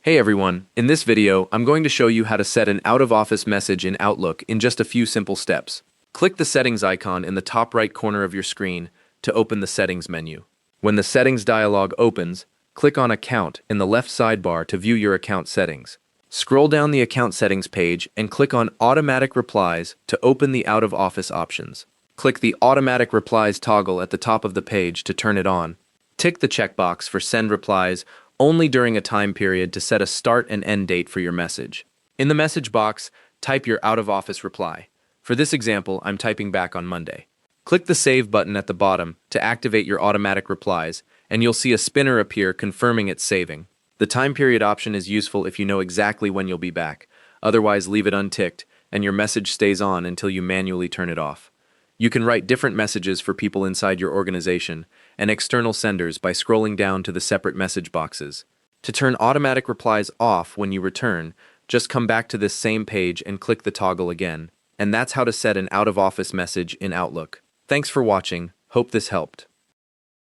Hey everyone, in this video, I'm going to show you how to set an out-of-office message in Outlook in just a few simple steps. Click the settings icon in the top right corner of your screen to open the settings menu. When the settings dialog opens, click on Account in the left sidebar to view your account settings. Scroll down the account settings page and click on Automatic Replies to open the out-of-office options. Click the Automatic Replies toggle at the top of the page to turn it on. Tick the checkbox for Send Replies only during a time period to set a start and end date for your message. In the message box, type your out-of-office reply. For this example, I'm typing back on Monday. Click the Save button at the bottom to activate your automatic replies, and you'll see a spinner appear confirming it's saving. The time period option is useful if you know exactly when you'll be back. Otherwise, leave it unticked, and your message stays on until you manually turn it off. You can write different messages for people inside your organization and external senders by scrolling down to the separate message boxes. To turn automatic replies off when you return, just come back to this same page and click the toggle again. And that's how to set an out-of-office message in Outlook. Thanks for watching. Hope this helped.